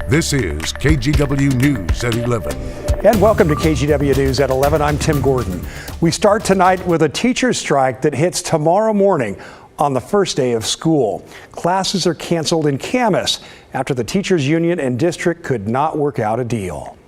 This is KGW News at 11. And welcome to KGW News at 11. I'm Tim Gordon. We start tonight with a teacher's strike that hits tomorrow morning on the first day of school. Classes are canceled in Clackamas after the teachers union and district could not work out a deal.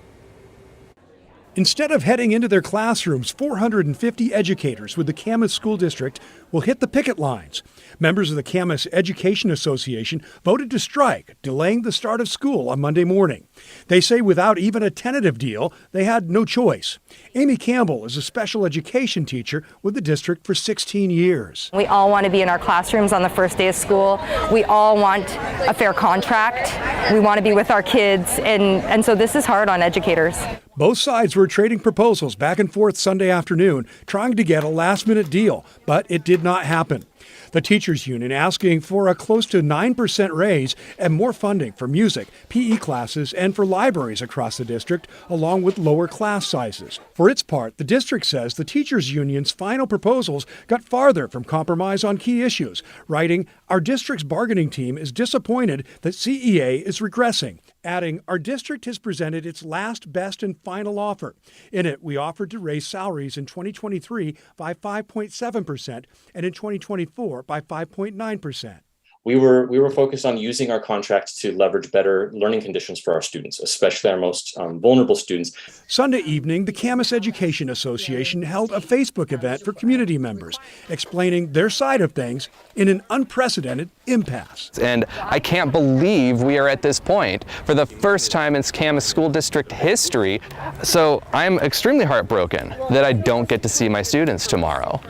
Instead of heading into their classrooms, 450 educators with the Clackamas School District will hit the picket lines. Members of the Clackamas Education Association voted to strike, delaying the start of school on Monday morning. They say without even a tentative deal, they had no choice. Amy Campbell is a special education teacher with the district for 16 years. We all want to be in our classrooms on the first day of school. We all want a fair contract. We want to be with our kids, and so this is hard on educators. Both sides were trading proposals back and forth Sunday afternoon, trying to get a last-minute deal, but it did not happen. The teachers union asking for a close to 9% raise and more funding for music, PE classes, and for libraries across the district, along with lower class sizes. For its part, the district says the teachers union's final proposals got farther from compromise on key issues, writing, "Our district's bargaining team is disappointed that CEA is regressing," adding, "Our district has presented its last, best, and final offer. In it, we offered to raise salaries in 2023 by 5.7% and in 2024 by 5.9%. We were focused on using our contracts to leverage better learning conditions for our students, especially our most vulnerable students. Sunday evening, the Clackamas Education Association held a Facebook event for community members, explaining their side of things in an unprecedented impasse. And I can't believe we are at this point for the first time in Clackamas School District history. So I'm extremely heartbroken that I don't get to see my students tomorrow.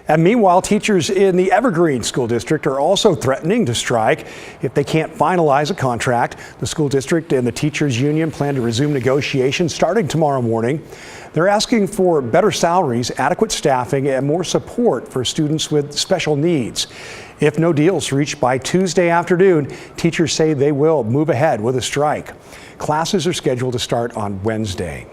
And meanwhile, teachers in the Evergreen School District are also threatening to strike if they can't finalize a contract. The school district and the teachers union plan to resume negotiations starting tomorrow morning. They're asking for better salaries, adequate staffing, and more support for students with special needs. If no deal's reached by Tuesday afternoon, teachers say they will move ahead with a strike. Classes are scheduled to start on Wednesday.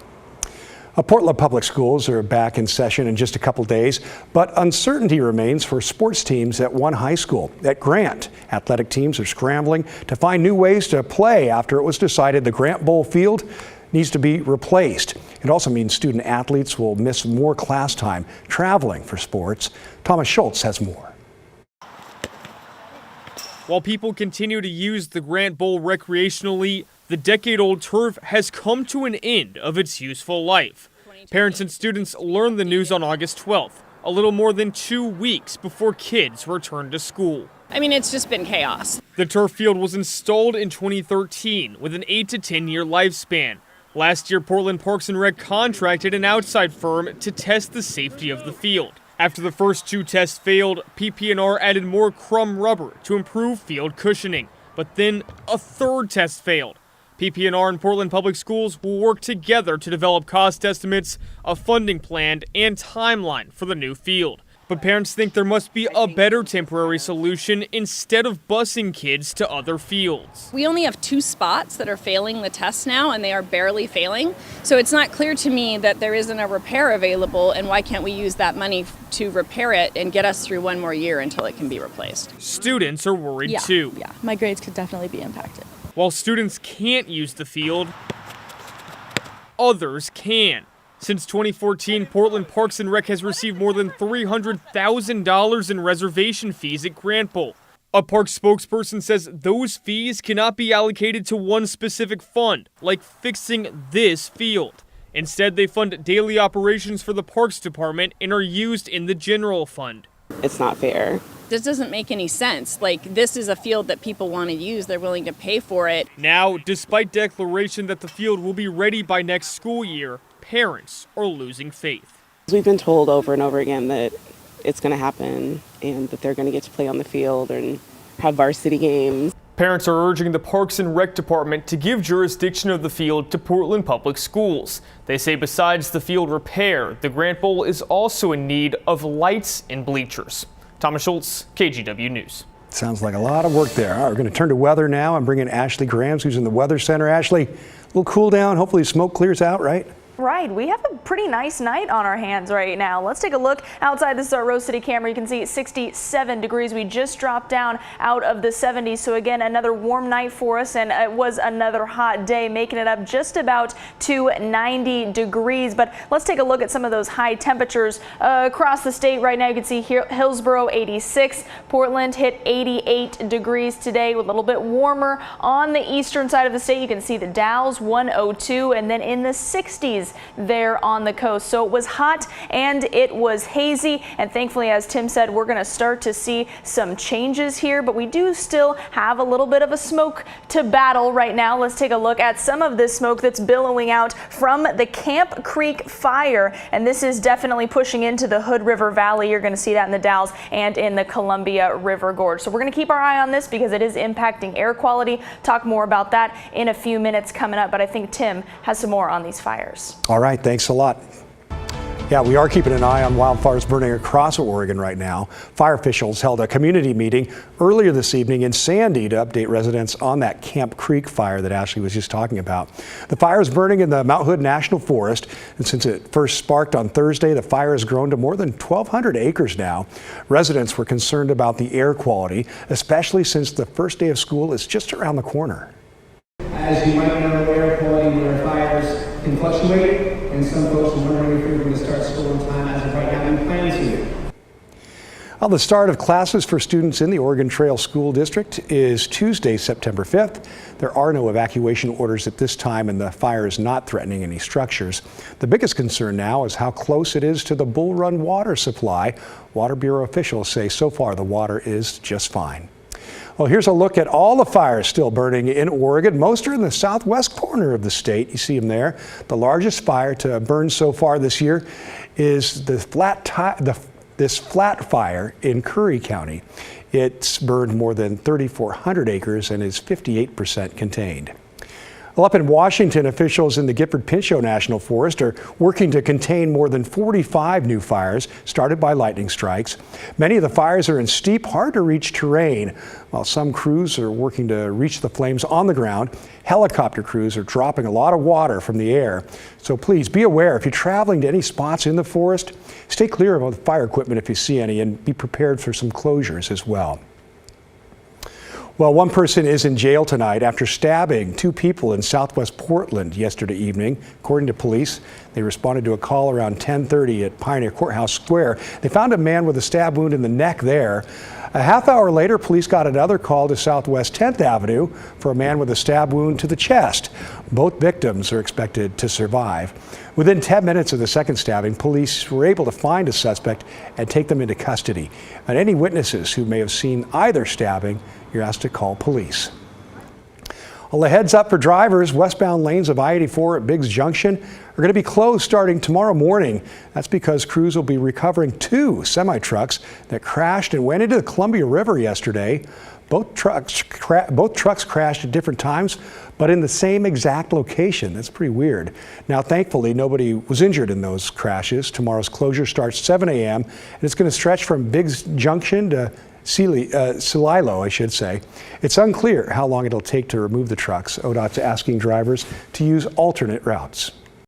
Portland Public Schools are back in session in just a couple days, but uncertainty remains for sports teams at one high school. At Grant, athletic teams are scrambling to find new ways to play after it was decided the Grant Bowl field needs to be replaced. It also means student athletes will miss more class time traveling for sports. Thomas Schultz has more. While people continue to use the Grant Bowl recreationally, the decade-old turf has come to an end of its useful life. Parents and students learned the news on August 12th, a little more than 2 weeks before kids returned to school. I mean, it's just been chaos. The turf field was installed in 2013 with an 8 to 10 year lifespan. Last year, Portland Parks and Rec contracted an outside firm to test the safety of the field. After the first 2 tests failed, PP&R added more crumb rubber to improve field cushioning. But then a third test failed. PP&R and Portland Public Schools will work together to develop cost estimates, a funding plan, and timeline for the new field. But parents think there must be a better temporary solution instead of busing kids to other fields. We only have 2 spots that are failing the test now, and they are barely failing. So it's not clear to me that there isn't a repair available, and why can't we use that money to repair it and get us through 1 more year until it can be replaced? Students are worried too. Yeah, my grades could definitely be impacted. While students can't use the field, others can. Since 2014, Portland Parks and Rec has received more than $300,000 in reservation fees at Grant Bowl. A park spokesperson says those fees cannot be allocated to one specific fund, like fixing this field. Instead, they fund daily operations for the Parks Department and are used in the general fund. It's not fair. This doesn't make any sense. Like, this is a field that people want to use. They're willing to pay for it. Now, despite declaration that the field will be ready by next school year, parents are losing faith. We've been told over and over again that it's going to happen and that they're going to get to play on the field and have varsity games. Parents are urging the Parks and Rec Department to give jurisdiction of the field to Portland Public Schools. They say besides the field repair, the Grant Bowl is also in need of lights and bleachers. Thomas Schultz, KGW News. Sounds like a lot of work there. All right, we're going to turn to weather now and bring in Ashley Grams, who's in the Weather Center. Ashley, a little cool down. Hopefully smoke clears out, right? Right, we have a pretty nice night on our hands right now. Let's take a look outside. This is our Rose City camera. You can see 67 degrees. We just dropped down out of the 70s. So again, another warm night for us, and it was another hot day, making it up just about to 90 degrees. But let's take a look at some of those high temperatures across the state right now. You can see here Hillsborough 86, Portland hit 88 degrees today, a little bit warmer on the eastern side of the state. You can see the Dalles 102, and then in the 60s there on the coast. So it was hot and it was hazy, and thankfully, as Tim said, we're going to start to see some changes here, but we do still have a little bit of a smoke to battle right now. Let's take a look at some of this smoke that's billowing out from the Camp Creek fire, and this is definitely pushing into the Hood River Valley. You're going to see that in the Dalles and in the Columbia River Gorge. So we're going to keep our eye on this because it is impacting air quality. Talk more about that in a few minutes coming up, but I think Tim has some more on these fires. All right, thanks a lot. Yeah, we are keeping an eye on wildfires burning across Oregon right now. Fire officials held a community meeting earlier this evening in Sandy to update residents on that Camp Creek fire that Ashley was just talking about. The fire is burning in the Mount Hood National Forest, and since it first sparked on Thursday, the fire has grown to more than 1,200 acres now. Residents were concerned about the air quality, especially since the first day of school is just around the corner. As you might know, air quality near fires can fluctuate, and some folks are wondering if you're going to start school in time. As of right now, we plan to. Well, the start of classes for students in the Oregon Trail School District is Tuesday, September 5th. There are no evacuation orders at this time, and the fire is not threatening any structures. The biggest concern now is how close it is to the Bull Run water supply. Water Bureau officials say so far the water is just fine. Well, here's a look at all the fires still burning in Oregon. Most are in the southwest corner of the state. You see them there. The largest fire to burn so far this year is this flat fire in Curry County. It's burned more than 3,400 acres and is 58% contained. Well, up in Washington, officials in the Gifford-Pinchot National Forest are working to contain more than 45 new fires started by lightning strikes. Many of the fires are in steep, hard-to-reach terrain. While some crews are working to reach the flames on the ground, helicopter crews are dropping a lot of water from the air. So please be aware if you're traveling to any spots in the forest, stay clear of fire equipment if you see any, and be prepared for some closures as well. Well, one person is in jail tonight after stabbing two people in southwest Portland yesterday evening. According to police, they responded to a call around 10:30 at Pioneer Courthouse Square. They found a man with a stab wound in the neck there. A half hour later, police got another call to Southwest 10th Avenue for a man with a stab wound to the chest. Both victims are expected to survive. Within 10 minutes of the second stabbing, police were able to find a suspect and take them into custody. And any witnesses who may have seen either stabbing, you're asked to call police. Well, a heads up for drivers. Westbound lanes of I-84 at Biggs Junction are going to be closed starting tomorrow morning. That's because crews will be recovering two semi-trucks that crashed and went into the Columbia River yesterday. Both trucks crashed at different times, but in the same exact location. That's pretty weird. Now, thankfully, nobody was injured in those crashes. Tomorrow's closure starts 7 a.m. and it's going to stretch from Biggs Junction to Celilo, I should say. It's unclear how long it'll take to remove the trucks. ODOT's asking drivers to use alternate routes.